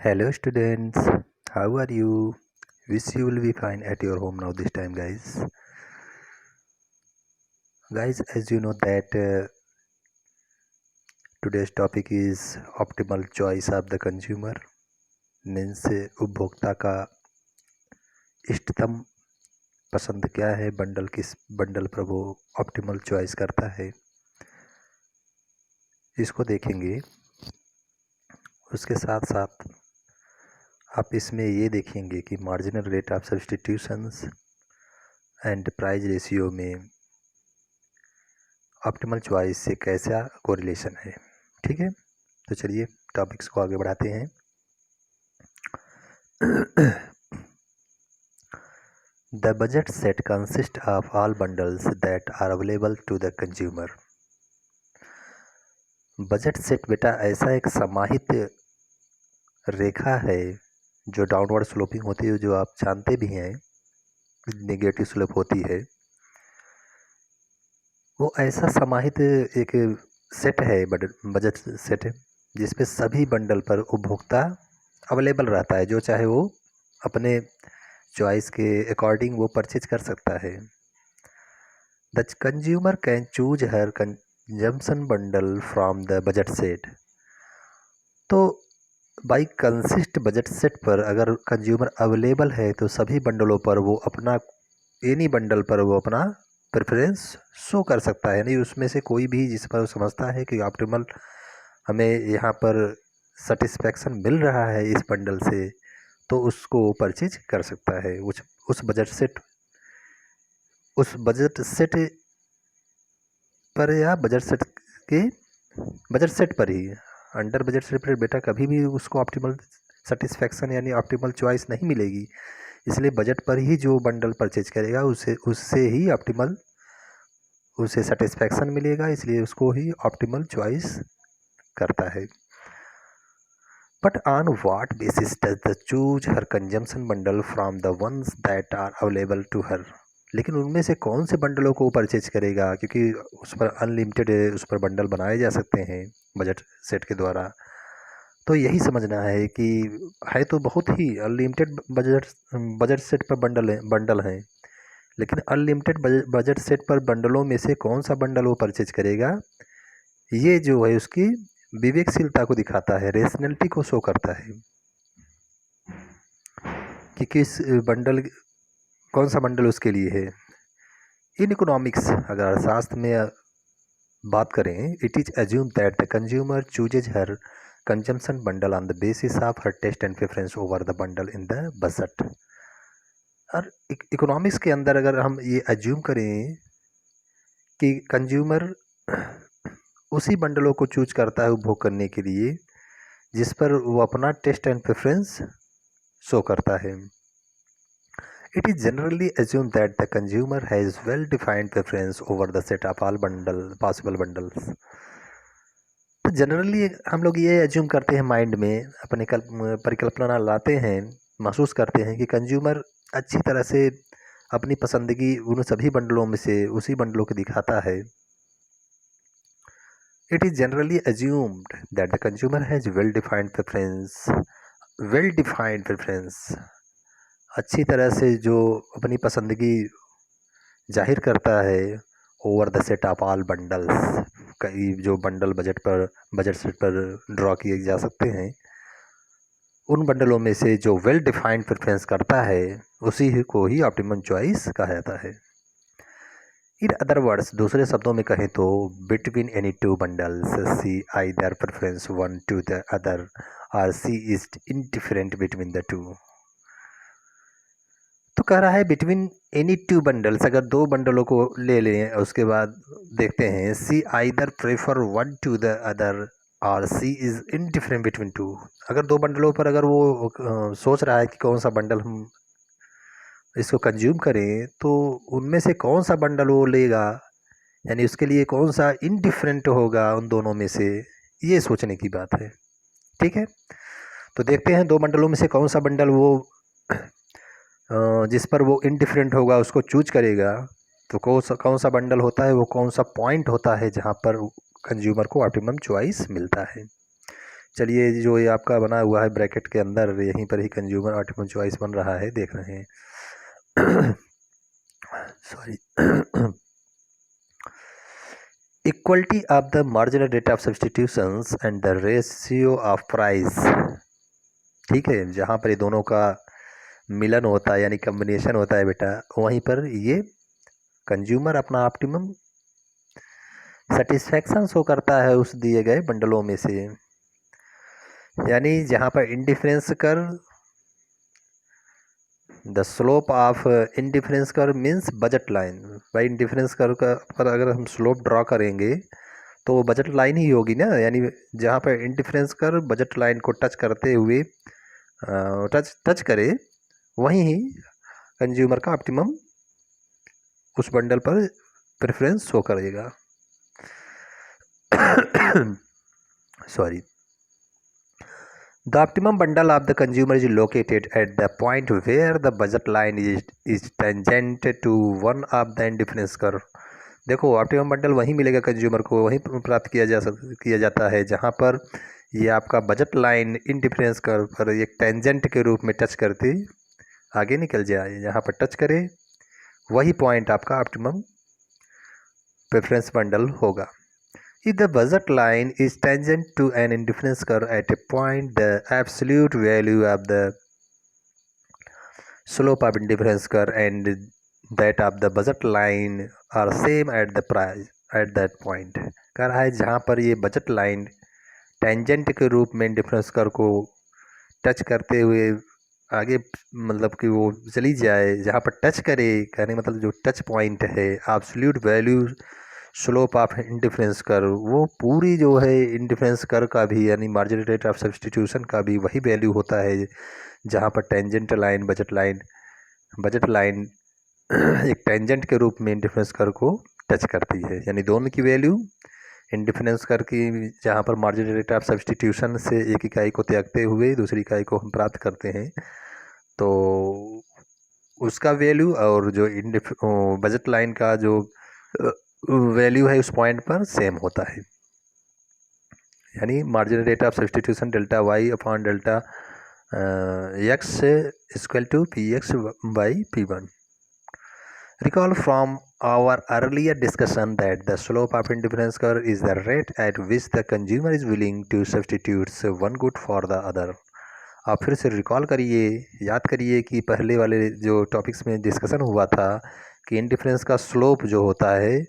Hello students, how are you? Wish you will be fine at your home now this time guys. Guys, as you know that today's topic is optimal choice of the consumer means उपभोक्ता का इष्टतम पसंद क्या है, bundle किस bundle पर वो optimal choice करता है, इसको देखेंगे। उसके साथ साथ आप इसमें ये देखेंगे कि marginal rate of substitutions and price ratio में ऑप्टिमल चॉइस से कैसा कोरिलेशन है। ठीक है, तो चलिए टॉपिक्स को आगे बढ़ाते हैं। The budget set consist of all bundles that are available to the consumer. Budget set बेटा ऐसा एक समाहित रेखा है जो डाउनवर्ड स्लोपिंग होती है, जो आप जानते भी हैं नेगेटिव स्लोप होती है। वो ऐसा समाहित एक सेट है, बजट सेट है, जिसपे सभी बंडल पर उपभोक्ता अवेलेबल रहता है, जो चाहे वो अपने चॉइस के अकॉर्डिंग वो परचेज कर सकता है। The consumer can choose her consumption bundle from the budget set. तो बाई कंसिस्ट बजट सेट पर अगर कंज्यूमर अवेलेबल है तो सभी बंडलों पर वो अपना एनी बंडल पर वो अपना प्रेफरेंस शो कर सकता है, यानी उसमें से कोई भी जिस पर वो समझता है कि ऑप्टिमल हमें यहाँ पर सेटिस्फैक्शन मिल रहा है इस बंडल से, तो उसको परचेज कर सकता है उस बजट सेट पर या बजट सेट पर ही। अंडर बजट सेट पर बेटा कभी भी उसको ऑप्टिमल सेटिस्फैक्शन यानी ऑप्टिमल चॉइस नहीं मिलेगी, इसलिए बजट पर ही जो बंडल परचेज करेगा उससे ही ऑप्टिमल उसे सेटिस्फैक्शन मिलेगा, इसलिए उसको ही ऑप्टिमल चॉइस करता है। But on what basis does the choose her consumption bundle from the ones that are available to her. लेकिन उनमें से कौन से बंडलों को परचेज करेगा, क्योंकि उस पर अनलिमिटेड उस पर बंडल बनाए जा सकते हैं बजट सेट के द्वारा। तो यही समझना है कि है तो बहुत ही अनलिमिटेड बजट सेट पर बंडल हैं, लेकिन अनलिमिटेड बजट सेट पर बंडलों में से कौन सा बंडल वो परचेज करेगा, ये जो है उसकी विवेकशीलता को दिखाता है, रेशनैलिटी को शो करता है कि किस बंडल कौन सा बंडल उसके लिए है। इन इकोनॉमिक्स अगर अर्थशास्त्र में बात करें, it is assume that the consumer chooses her consumption bundle on the basis of her taste and preference over the bundle in the budget. और इकोनॉमिक्स के अंदर अगर हम ये एज्यूम करें कि कंज्यूमर उसी बंडलों को चूज करता है उपभोग करने के लिए जिस पर वो अपना टेस्ट एंड प्रेफरेंस शो करता है। It is generally assumed that the consumer has well-defined preference over the set of all possible bundles. तो जनरली हम लोग ये एज्यूम करते हैं, माइंड में अपने परिकल्पना लाते हैं, महसूस करते हैं कि कंज्यूमर अच्छी तरह से अपनी पसंदगी उन सभी बंडलों में से उसी बंडलों को दिखाता है। It is generally assumed that the consumer has well-defined preference, अच्छी तरह से जो अपनी पसंदगी जाहिर करता है over the set of all bundles, कई जो बंडल बजट सेट पर ड्रॉ किए जा सकते हैं, उन बंडलों में से जो वेल डिफाइंड प्रेफरेंस करता है उसी को ही ऑप्टिमम चॉइस कहा जाता है। इन अदर वर्ड्स, दूसरे शब्दों में कहें तो, between any two bundles she either preference one to the other और she is indifferent between the two. तो कह रहा है बिटवीन एनी टू बंडल्स, अगर दो बंडलों को ले लें उसके बाद देखते हैं she either prefer one to the other और she is indifferent between two. अगर दो बंडलों पर अगर वो सोच रहा है कि कौन सा बंडल हम इसको कंज्यूम करें, तो उनमें से कौन सा बंडल वो लेगा, यानी उसके लिए कौन सा इनडिफरेंट होगा उन दोनों में से, ये सोचने की बात है। ठीक है, तो देखते हैं दो बंडलों में से कौन सा बंडल वो जिस पर वो इनडिफरेंट होगा उसको चूज करेगा। तो कौन सा बंडल होता है, वो कौन सा पॉइंट होता है जहाँ पर कंज्यूमर को ऑप्टिमम चॉइस मिलता है। चलिए जो ये आपका बना हुआ है ब्रैकेट के अंदर, यहीं पर ही कंज्यूमर ऑप्टिमम चॉइस बन रहा है, देख रहे हैं। Sorry. Equality of the marginal rate of substitutions and the ratio of price. ठीक है, जहाँ पर ये दोनों का मिलन होता है यानी कम्बिनेशन होता है बेटा, वहीं पर ये कंज्यूमर अपना ऑप्टिमम सेटिस्फैक्शन शो करता है उस दिए गए बंडलों में से। यानी जहाँ पर इंडिफरेंस कर द स्लोप ऑफ इंडिफरेंस कर मीन्स बजट लाइन। भाई इंडिफरेंस कर पर अगर हम स्लोप ड्रॉ करेंगे तो वो बजट लाइन ही होगी ना, यानी जहाँ पर इंडिफरेंस कर बजट लाइन को टच करते हुए टच करे, वहीं ही कंज्यूमर का ऑप्टिमम उस बंडल पर प्रेफरेंस शो करेगा। Sorry. The optimum bundle of the consumer is located at the point where the budget line is tangent to one of the indifference curve। देखो optimum bundle वहीं मिलेगा consumer को, वहीं प्राप्त किया जाता है जहां पर ये आपका बजट लाइन इंडिफरेंस कर्व पर एक टेंजेंट के रूप में टच करती आगे निकल जाए। जहां पर टच करे वही पॉइंट आपका ऑप्टिमम प्रेफरेंस बंडल होगा। If the budget line is tangent to an indifference curve at a point, the absolute value of the slope of indifference curve and that of the budget line are same at the price at that point। कह रहा है जहाँ पर ये budget line tangent के रूप में indifference curve को टच करते हुए आगे मतलब कि वो चली जाए, जहाँ पर टच करे, कहने मतलब जो टच पॉइंट है absolute value slope of indifference curve, वो पूरी जो है इंडिफरेंस कर्व का भी यानी मार्जिनल रेट ऑफ सब्सटीट्यूशन का भी वही वैल्यू होता है जहाँ पर टेंजेंट लाइन बजट लाइन एक टेंजेंट के रूप में इंडिफरेंस कर्व को टच करती है। यानी दोनों की वैल्यू इंडिफरेंस कर्व की जहाँ पर मार्जिनल रेट ऑफ सब्सटीट्यूशन से एक इकाई को त्यागते हुए दूसरी इकाई को हम प्राप्त करते हैं, तो उसका वैल्यू और जो बजट लाइन का जो वैल्यू है उस पॉइंट पर सेम होता है। यानी marginal rate of substitution delta y upon delta x equal to p x by p one. Recall from our earlier discussion that the slope of indifference curve is the rate at which the consumer is willing to substitute one good for the other। आप फिर से recall करिए, याद करिए कि पहले वाले जो टॉपिक्स में डिस्कशन हुआ था कि इंडिफरेंस का स्लोप जो होता है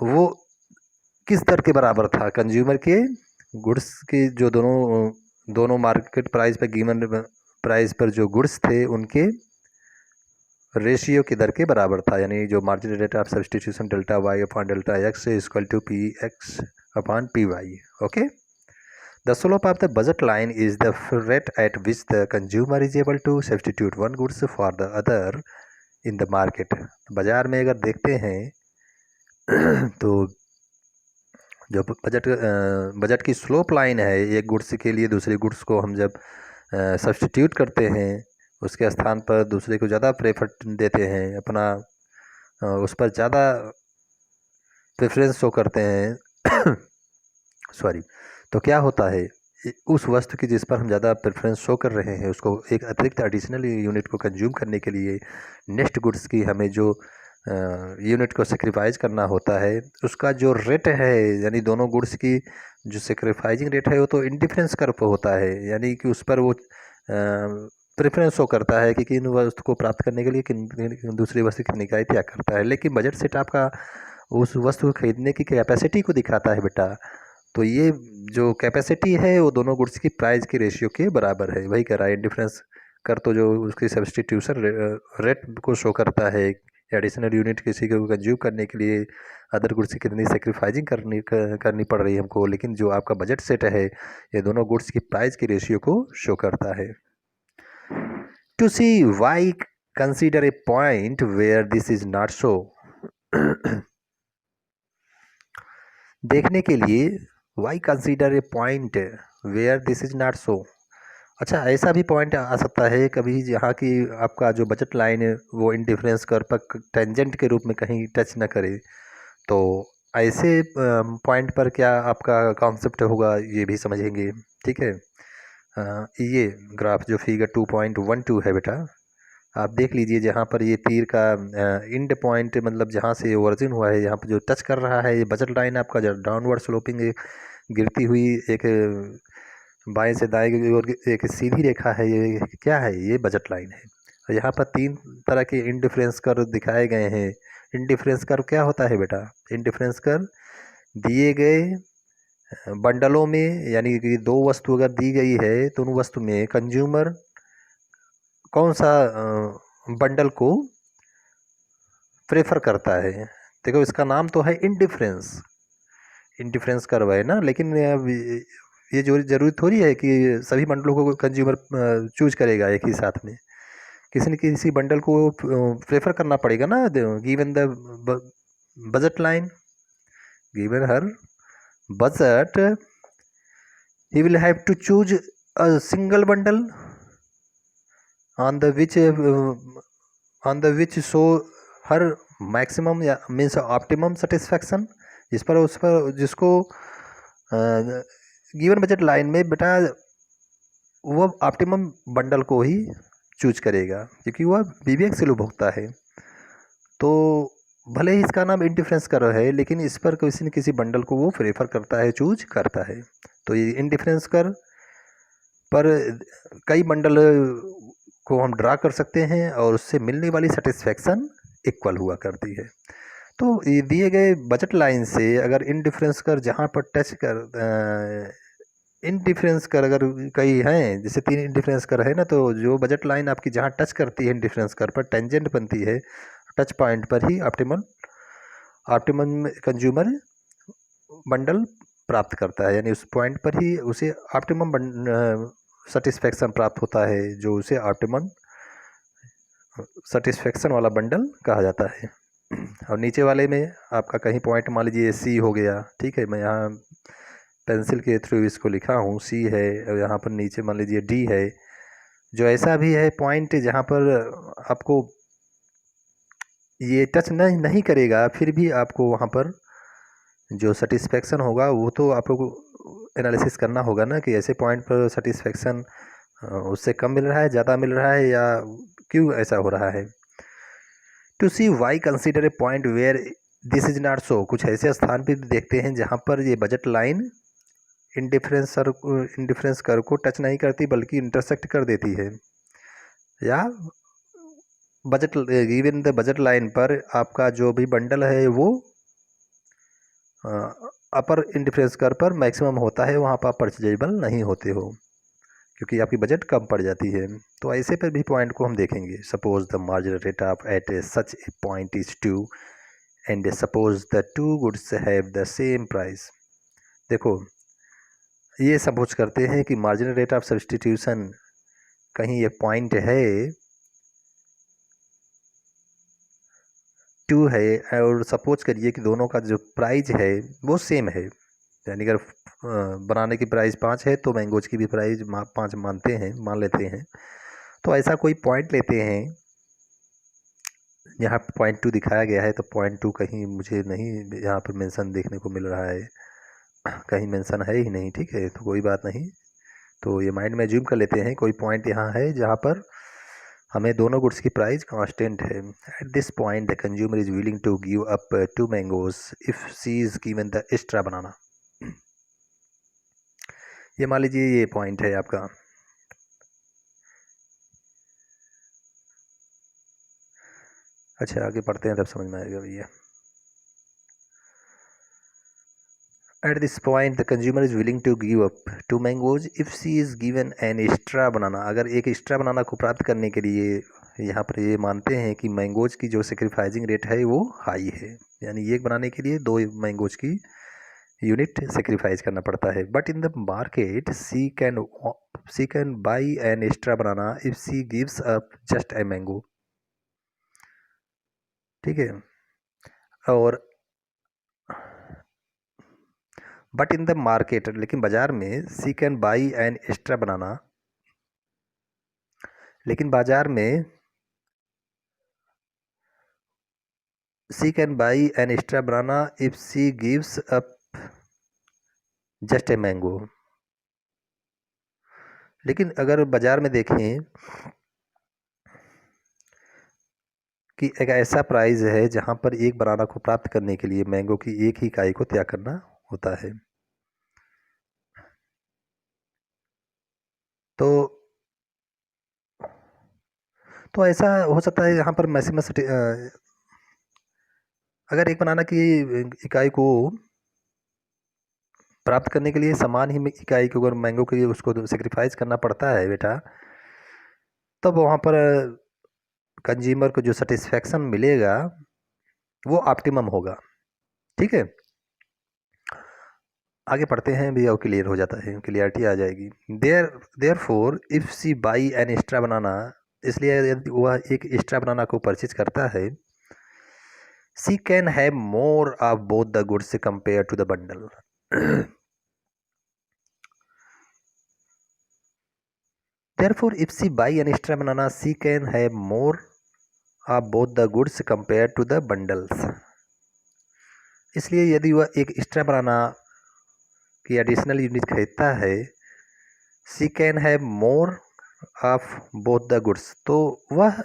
वो किस दर के बराबर था, कंज्यूमर के गुड्स के जो दोनों मार्केट प्राइस पर गिवन प्राइस पर जो गुड्स थे उनके रेशियो की दर के बराबर था। यानी जो marginal rate of substitution delta y upon delta x equal to p x upon p y. Okay. The slope of the budget line is the rate at which the consumer is able to substitute one goods for the other in the market. बाजार में अगर देखते हैं तो जो budget की slope line है, एक गुड्स के लिए दूसरे गुड्स को हम जब सब्सटीट्यूट करते हैं उसके स्थान पर दूसरे को ज़्यादा प्रेफर देते हैं, अपना उस पर ज़्यादा प्रेफरेंस शो करते हैं सॉरी, तो क्या होता है उस वस्तु की जिस पर हम ज़्यादा प्रेफरेंस शो कर रहे हैं उसको एक अतिरिक्त एडिशनल यूनिट को कंज्यूम करने के लिए नेक्स्ट गुड्स की हमें जो यूनिट को सेक्रीफाइज करना होता है, उसका जो रेट है यानी दोनों गुड्स की जो सेक्रीफाइजिंग रेट है वो तो इंडिफरेंस कर्व पर होता है। यानी कि उस पर वो प्रेफरेंस शो करता है कि किन वस्तु को प्राप्त करने के लिए किन दूसरी वस्तु कितनी इकाई त्याग करता है। लेकिन बजट सेट आपका उस वस्तु को खरीदने की कैपेसिटी को दिखाता है बेटा। तो ये जो कैपेसिटी है वो दोनों गुड्स की प्राइस की रेशियो के बराबर है। वही कह रहा है इंडिफरेंस कर तो जो उसकी सब्सटीट्यूशन रेट को शो करता है, एडिशनल यूनिट किसी को कंज्यूम करने के लिए अदर गुड्स की कितनी सेक्रीफाइजिंग करनी पड़ रही है हमको, लेकिन जो आपका बजट सेट है ये दोनों गुड्स की प्राइस की रेशियो को शो करता है। To see why consider a point where this is not so। देखने के लिए why consider a point where this is not so। अच्छा, ऐसा भी पॉइंट आ सकता है कभी जहाँ की आपका जो बजट लाइन है वो इंडिफरेंस कर्व पर टेंजेंट के रूप में कहीं टच न करे, तो ऐसे पॉइंट पर क्या आपका कॉन्सेप्ट होगा ये भी समझेंगे। ठीक है। ये ग्राफ जो फिगर 2.12 है बेटा, आप देख लीजिए जहाँ पर ये तीर का इंड पॉइंट मतलब जहाँ से ओरिजिन हुआ है, यहाँ पर जो टच कर रहा है ये बजट लाइन आपका डाउनवर्ड स्लोपिंग गिरती हुई एक बाएं से दाएं की ओर एक सीधी रेखा है। ये क्या है? ये बजट लाइन है। और यहाँ पर तीन तरह के इंडिफरेंस कर्व दिखाए गए हैं। इंडिफरेंस कर्व क्या होता है बेटा? इंडिफरेंस कर्व दिए गए बंडलों में, यानी कि दो वस्तु अगर दी गई है तो उन वस्तु में कंज्यूमर कौन सा बंडल को प्रेफर करता है। देखो इसका नाम तो है इंडिफरेंस, इंडिफरेंस कर्व है ना, लेकिन ये जो जरूरी थोड़ी है कि सभी बंडलों को कंज्यूमर चूज करेगा एक ही साथ में। किसी न किसी बंडल को प्रेफर करना पड़ेगा ना। Given the budget line, given her budget, he will have to choose a single bundle on the which show her maximum या मीन्स ऑप्टिमम सेटिस्फैक्शन, उस पर जिसको गिवन बजट लाइन में बेटा वो ऑप्टिमम बंडल को ही चूज करेगा, क्योंकि वह विवेक से भुगता है। तो भले ही इसका नाम इंडिफरेंस कर्व है, लेकिन इस पर किसी न किसी बंडल को वो प्रेफर करता है, चूज करता है। तो ये इंडिफरेंस कर्व पर कई बंडल को हम ड्रा कर सकते हैं और उससे मिलने वाली सेटिस्फैक्शन इक्वल हुआ करती है। तो ये दिए गए बजट लाइन से अगर इंडिफरेंस कर जहाँ पर टच कर इंडिफरेंस कर अगर कई हैं, जैसे 3 इंडिफरेंस कर है ना, तो जो बजट लाइन आपकी जहाँ टच करती है इंडिफरेंस कर पर टेंजेंट बनती है, टच पॉइंट पर ही ऑप्टिमम कंज्यूमर बंडल प्राप्त करता है, यानी उस पॉइंट पर ही उसे ऑप्टिमम सेटिस्फैक्शन प्राप्त होता है, जो उसे ऑप्टिमम सेटिस्फैक्शन वाला बंडल कहा जाता है। और नीचे वाले में आपका कहीं पॉइंट मान लीजिए सी हो गया, ठीक है, मैं यहाँ पेंसिल के थ्रू इसको लिखा हूँ, सी है, और यहाँ पर नीचे मान लीजिए डी है। जो ऐसा भी है पॉइंट जहाँ पर आपको ये टच नहीं करेगा, फिर भी आपको वहाँ पर जो सेटिस्फैक्शन होगा वो तो आपको एनालिसिस करना होगा ना, कि ऐसे पॉइंट पर सेटिस्फैक्शन उससे कम मिल रहा है, ज़्यादा मिल रहा है, या क्यों ऐसा हो रहा है। To see why consider a point where this is not so, कुछ ऐसे स्थान भी देखते हैं जहाँ पर ये बजट लाइन इंडिफरेंस कर्व को टच नहीं करती बल्कि इंटरसेक्ट कर देती है, या budget given the budget line पर आपका जो भी बंडल है वो अपर इंडिफरेंस कर्व पर मैक्सिमम होता है, वहाँ पर आप परचेजेबल नहीं होते हो क्योंकि आपकी बजट कम पड़ जाती है। तो ऐसे पर भी पॉइंट को हम देखेंगे। Suppose the marginal rate of at such A point is 2 and suppose the two goods have the same price. देखो ये सपोज करते हैं कि मार्जिनल रेट ऑफ सब्सटीट्यूशन कहीं एक पॉइंट है 2 है, और सपोज करिए कि दोनों का जो प्राइस है वो सेम है, यानी अगर बनाने की प्राइस 5 है तो मैंगोज की भी प्राइस 5 मान लेते हैं। तो ऐसा कोई पॉइंट लेते हैं, यहाँ पॉइंट 2 दिखाया गया है, तो पॉइंट 2 कहीं मुझे नहीं यहाँ पर मेंशन देखने को मिल रहा है, कहीं मेंशन है ही नहीं, ठीक है, तो कोई बात नहीं। तो ये माइंड में ज्यूम कर लेते हैं कोई पॉइंट यहाँ है जहाँ पर हमें दोनों गुड्स की प्राइस कांस्टेंट है। At this point the consumer is willing to give up 2 mangoes if she is given the extra banana. ये मान लीजिए ये पॉइंट है आपका। अच्छा आगे पढ़ते हैं तब समझ में आएगा भैया। At this point the consumer is willing to give up 2 mangoes if she is given an extra banana। अगर एक एक्स्ट्रा बनाना को प्राप्त करने के लिए यहाँ पर ये मानते हैं कि मैंगोज की जो सेक्रीफाइसिंग रेट है वो हाई है, यानी एक बनाने के लिए 2 मैंगोज की यूनिट सेक्रीफाइस करना पड़ता है। But in the market she can buy an extra banana if she gives up just a mango, ठीक है। और बट इन द मार्केट, लेकिन बाजार में she can buy an extra banana, लेकिन बाजार में she can buy an extra banana if she gives up just a mango. लेकिन अगर बाजार में देखें कि एक ऐसा प्राइस है जहां पर एक बनाना को प्राप्त करने के लिए मैंगो की एक ही इकाई को त्याग करना होता है, तो ऐसा हो सकता है यहाँ पर मैक्सिमम अगर एक बनाना की इकाई को प्राप्त करने के लिए समान ही इकाई को अगर मैंगो के लिए उसको सेक्रीफाइस करना पड़ता है बेटा, तब वहाँ पर कंज्यूमर को जो सेटिस्फैक्शन मिलेगा वो ऑप्टिमम होगा। ठीक है, आगे पढ़ते हैं भी और क्लियर हो जाता है, क्लियरिटी आ जाएगी। Therefore if she buy an extra banana, इसलिए यदि वह एक एक्स्ट्रा बनाना को परचेज करता है, she can have more of both the goods compare to the bundle. Therefore, if she buy an extra banana, she can have more of both the goods compared to the bundles. इसलिए यदि वह एक extra बनाना की additional unit खरीदता है, she can have more of both the goods, तो वह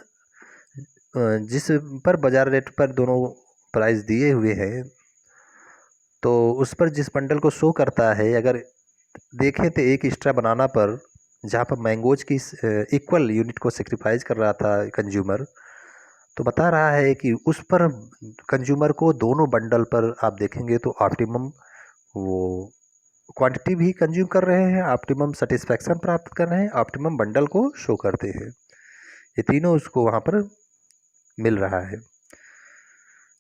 जिस पर बाजार रेट पर दोनों प्राइस दिए हुए हैं, तो उस पर जिस बंडल को शो करता है, अगर देखें तो एक एक्स्ट्रा बनाना पर जहाँ पर मैंगोज की इक्वल यूनिट को सेक्रीफाइस कर रहा था कंज्यूमर, तो बता रहा है कि उस पर कंज्यूमर को दोनों बंडल पर आप देखेंगे तो ऑप्टिमम वो क्वांटिटी भी कंज्यूम कर रहे हैं, ऑप्टिमम सेटिस्फैक्शन प्राप्त कर रहे हैं, ऑप्टिमम बंडल को शो करते हैं। ये तीनों उसको वहाँ पर मिल रहा है।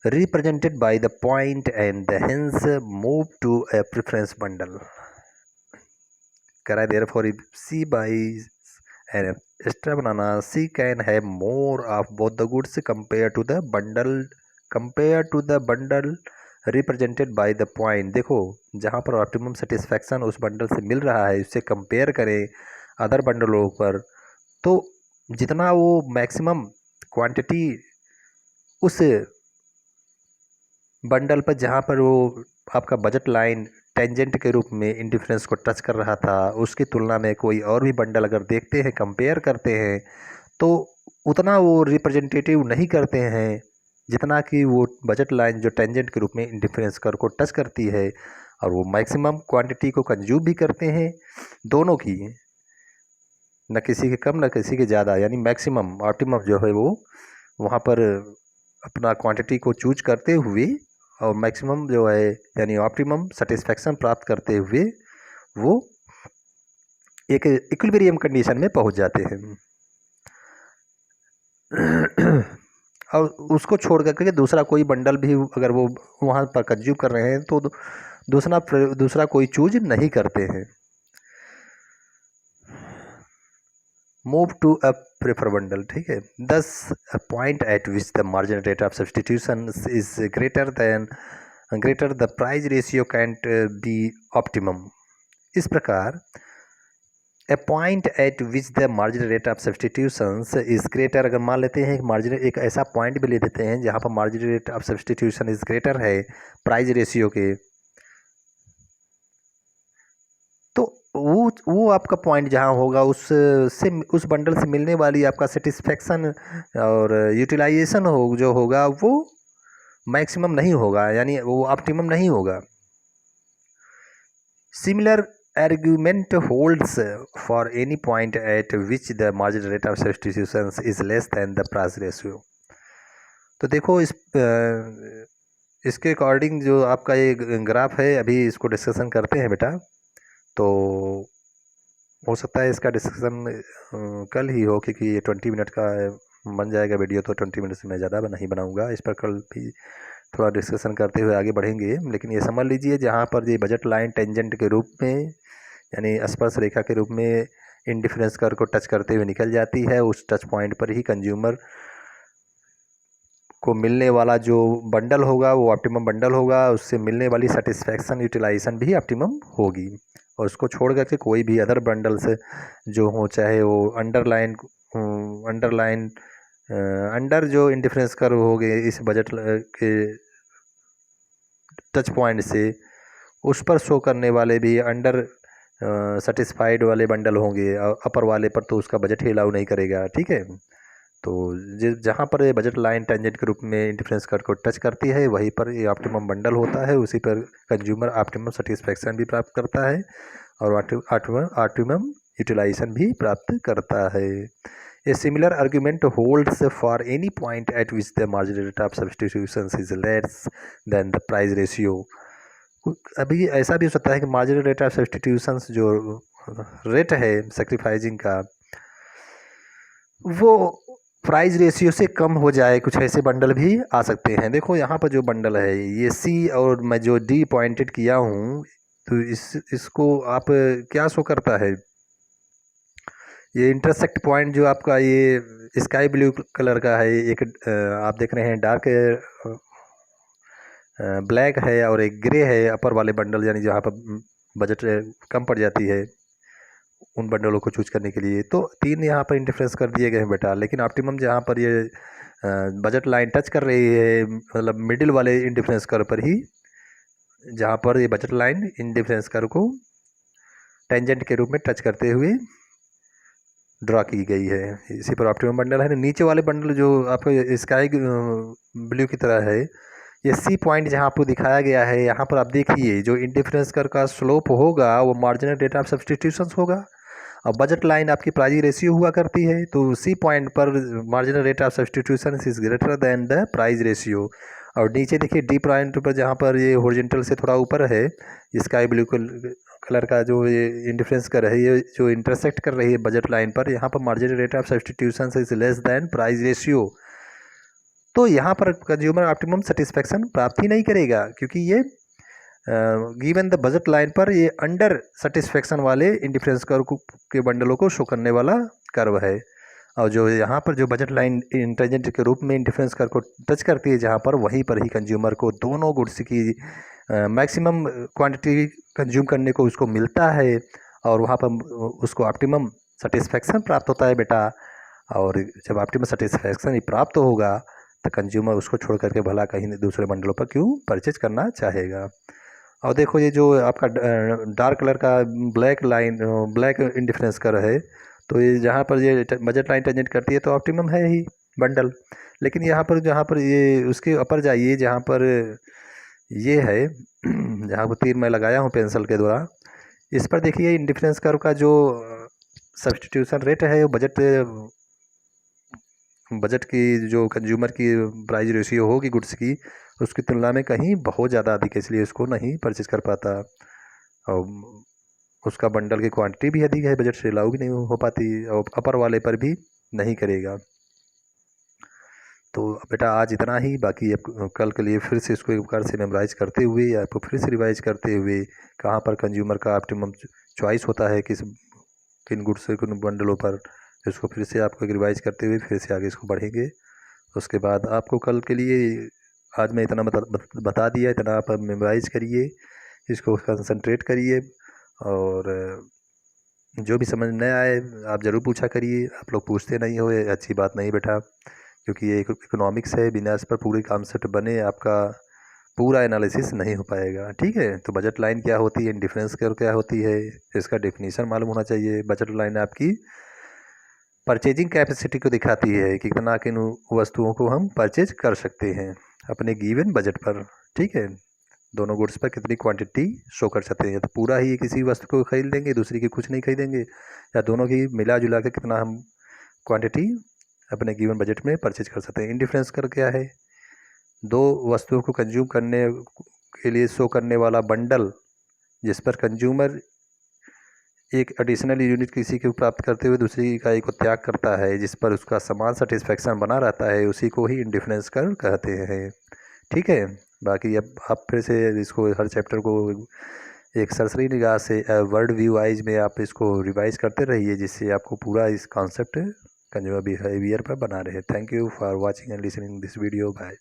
Represented by the point and hence move to a preference bundle. Therefore, if she buys an extra banana, she can have more of both the goods compared to the bundle represented by the point। देखो जहाँ पर optimum satisfaction उस bundle से मिल रहा है, उससे compare करें other बंडलों पर, तो जितना वो मैक्सिमम क्वांटिटी उस बंडल पर जहाँ पर वो आपका बजट लाइन टेंजेंट के रूप में इंडिफरेंस को टच कर रहा था, उसकी तुलना में कोई और भी बंडल अगर देखते हैं, कंपेयर करते हैं, तो उतना वो रिप्रेजेंटेटिव नहीं करते हैं जितना कि वो बजट लाइन जो टेंजेंट के रूप में इंडिफरेंस कर को टच करती है, और वो मैक्सिमम क्वांटिटी को कंज्यूम भी करते हैं, दोनों की, न किसी के कम न किसी के ज़्यादा, यानी मैक्सिमम ऑप्टिमम जो है वो वहाँ पर अपना क्वांटिटी को चूज करते हुए और मैक्सिमम जो है यानी ऑप्टिमम सेटिस्फैक्शन प्राप्त करते हुए वो एक इक्विलिब्रियम कंडीशन में पहुंच जाते हैं। और उसको छोड़ करके दूसरा कोई बंडल भी अगर वो वहाँ पर कंज्यूम कर रहे हैं तो दूसरा कोई चूज नहीं करते हैं। Move to a prefer bundle, ठीक है। This point at which the marginal rate of substitution is greater the price ratio can't be optimum. इस प्रकार a point at which the marginal rate of substitution is greater, अगर मान लेते हैं marginal एक ऐसा पॉइंट भी ले देते हैं जहाँ पर marginal rate of substitution is greater है प्राइस रेशियो के, तो वो आपका पॉइंट जहाँ होगा उस बंडल से मिलने वाली आपका सेटिस्फैक्शन और यूटिलाइजेशन जो होगा वो मैक्सिमम नहीं होगा, यानी वो ऑप्टिमम नहीं होगा। Similar argument holds for any point at which the marginal rate of substitution is less than the price ratio। तो देखो इसके अकॉर्डिंग जो आपका ये ग्राफ है, अभी इसको डिस्कशन करते हैं बेटा, तो हो सकता है इसका डिस्कशन कल ही हो, क्योंकि ये 20 मिनट का बन जाएगा वीडियो, तो 20 मिनट से मैं ज़्यादा नहीं बनाऊंगा। इस पर कल भी थोड़ा डिस्कशन करते हुए आगे बढ़ेंगे। लेकिन ये समझ लीजिए जहाँ पर ये बजट लाइन टेंजेंट के रूप में यानी स्पर्श रेखा के रूप में इंडिफरेंस कर को टच करते हुए निकल जाती है, उस टच पॉइंट पर ही कंज्यूमर को मिलने वाला जो बंडल होगा वो ऑप्टिमम बंडल होगा, उससे मिलने वाली सेटिस्फैक्शन यूटिलाइजेशन भी ऑप्टिमम होगी। और उसको छोड़ करके कोई भी अदर बंडल से जो हो, चाहे वो अंडरलाइन अंडर जो इंडिफरेंस कर्व हो गए इस बजट के टच पॉइंट से उस पर शो करने वाले भी अंडर सेटिस्फाइड वाले बंडल होंगे, अपर वाले पर तो उसका बजट ही अलाउ नहीं करेगा। ठीक है, तो जहाँ पर ये बजट लाइन टेंजेंट के रूप में इंडिफरेंस कर्व को टच करती है वहीं पर ये ऑप्टिमम बंडल होता है, उसी पर कंज्यूमर ऑप्टिमम सेटिस्फैक्शन भी प्राप्त करता है और ऑप्टिमम यूटिलाइजेशन भी प्राप्त करता है। A similar argument holds for any point at which the marginal rate of substitution is less than the price ratio। अभी ऐसा भी हो सकता है कि मार्जिनल रेट ऑफ सब्सटीट्यूशन जो रेट है सेक्रीफाइसिंग का वो प्राइस रेशियो से कम हो जाए, कुछ ऐसे बंडल भी आ सकते हैं। देखो यहाँ पर जो बंडल है ये सी और मैं जो डी पॉइंटेड किया हूँ तो इसको आप क्या शो करता है, ये इंटरसेक्ट पॉइंट जो आपका ये स्काई ब्लू कलर का है, एक आप देख रहे हैं डार्क ब्लैक है और एक ग्रे है अपर वाले बंडल, यानी जहाँ पर बजट कम पड़ जाती है उन बंडलों को चूज करने के लिए। तो 3 यहाँ पर इंडिफरेंस कर दिए गए हैं बेटा, लेकिन ऑप्टिमम जहाँ पर ये बजट लाइन टच कर रही है मतलब मिडिल वाले इंडिफरेंस कर्व पर ही, जहाँ पर ये बजट लाइन इंडिफरेंस कर्व को टेंजेंट के रूप में टच करते हुए ड्रा की गई है, इसी पर ऑप्टिमम बंडल है। नीचे वाले बंडल जो आपको स्काई ब्लू की तरह है, ये सी पॉइंट जहाँ आपको दिखाया गया है यहाँ पर आप देखिए जो इंडिफरेंस कर्व का स्लोप होगा वो मार्जिनल रेट ऑफ सब्सटीट्यूशन होगा और बजट लाइन आपकी प्राइस रेशियो हुआ करती है, तो सी पॉइंट पर marginal rate of substitution is greater than the price ratio. और नीचे देखिए डी पॉइंट पर जहाँ पर ये हॉरिजॉन्टल से थोड़ा ऊपर है स्काई ब्लू कलर का जो ये इंडिफरेंस कर है, ये जो इंटरसेक्ट कर रही है बजट लाइन पर, यहाँ पर marginal rate of substitution is less than price ratio. तो यहाँ पर कंज्यूमर ऑप्टिमम सेटिस्फैक्शन प्राप्त ही नहीं करेगा क्योंकि ये गिवन द बजट लाइन पर ये अंडर सेटिस्फैक्शन वाले इंडिफरेंस कर्व के बंडलों को शो करने वाला कर्व है। और जो यहाँ पर जो बजट लाइन इंटेंजेंट के रूप में इंडिफरेंस कर्व को टच करती है जहाँ पर, वहीं पर ही कंज्यूमर को दोनों गुड्स की मैक्सिमम क्वांटिटी कंज्यूम करने को उसको मिलता है और वहाँ पर उसको ऑप्टिमम सेटिस्फैक्शन प्राप्त होता है बेटा। और जब ऑप्टिमम सेटिस्फैक्शन ही प्राप्त होगा तो कंज्यूमर उसको छोड़ करके भला कहीं दूसरे बंडलों पर क्यों परचेज करना चाहेगा। और देखो ये जो आपका डार्क कलर का ब्लैक लाइन ब्लैक इंडिफरेंस कर है, तो ये जहाँ पर ये बजट लाइन टेंजेंट करती है तो ऑप्टिमम है ही बंडल, लेकिन यहाँ पर जहाँ पर ये उसके ऊपर जाइए जहाँ पर ये है जहाँ पर तीर मैं लगाया हूँ पेंसिल के द्वारा, इस पर देखिए इंडिफरेंस कर्व का जो सब्सटीट्यूशन रेट है वो बजट की जो कंज्यूमर की प्राइस रेशियो होगी गुड्स की उसकी तुलना में कहीं बहुत ज़्यादा अधिक है, इसलिए इसको नहीं परचेज कर पाता और उसका बंडल की क्वांटिटी भी अधिक है, बजट से अलाउ भी नहीं हो पाती और अपर वाले पर भी नहीं करेगा। तो बेटा आज इतना ही, बाकी अब कल के लिए फिर से इसको एक बार से मेमोराइज करते हुए या आपको फिर से रिवाइज करते हुए कहाँ पर कंज्यूमर का ऑप्टिमम चॉइस होता है किन गुड्स से किन बंडलों पर, इसको फिर से आपको रिवाइज करते हुए फिर से आगे इसको बढ़ेंगे। उसके बाद आपको कल के लिए आज मैं इतना बता दिया, इतना आप मेमोराइज करिए, इसको कंसंट्रेट करिए और जो भी समझ न आए आप ज़रूर पूछा करिए। आप लोग पूछते नहीं हो, ये अच्छी बात नहीं बेटा, क्योंकि ये इकोनॉमिक्स है, बिना इस पर पूरी कॉन्सेप्ट बने आपका पूरा एनालिसिस नहीं हो पाएगा। ठीक है, तो बजट लाइन क्या होती है, इंडिफरेंस कर्व क्या होती है, इसका डेफिनेशन मालूम होना चाहिए। बजट लाइन आपकी परचेजिंग कैपेसिटी को दिखाती है कि कितना किन वस्तुओं को हम परचेज कर सकते हैं अपने गिवन बजट पर। ठीक है, दोनों गुड्स पर कितनी क्वांटिटी शो कर सकते हैं, तो पूरा ही किसी वस्तु को खरीद लेंगे दूसरी की कुछ नहीं खरीदेंगे, या दोनों की मिला जुला के कितना हम क्वांटिटी अपने गिवन बजट में परचेज कर सकते हैं। इंडिफरेंस कर क्या है, दो वस्तुओं को कंज्यूम करने के लिए शो करने वाला बंडल जिस पर कंज्यूमर एक एडिशनल यूनिट किसी को प्राप्त करते हुए दूसरी इकाई को त्याग करता है, जिस पर उसका समान सेटिस्फैक्शन बना रहता है, उसी को ही इंडिफरेंस कर्व कहते हैं। ठीक है, बाकी अब आप फिर से इसको हर चैप्टर को एक सरसरी निगाह से वर्ड व्यू वाइज में आप इसको रिवाइज करते रहिए, जिससे आपको पूरा इस कॉन्सेप्ट कंज्यूमर बिहेवियर पर बना रहे। Thank you for watching and listening this video. Bye.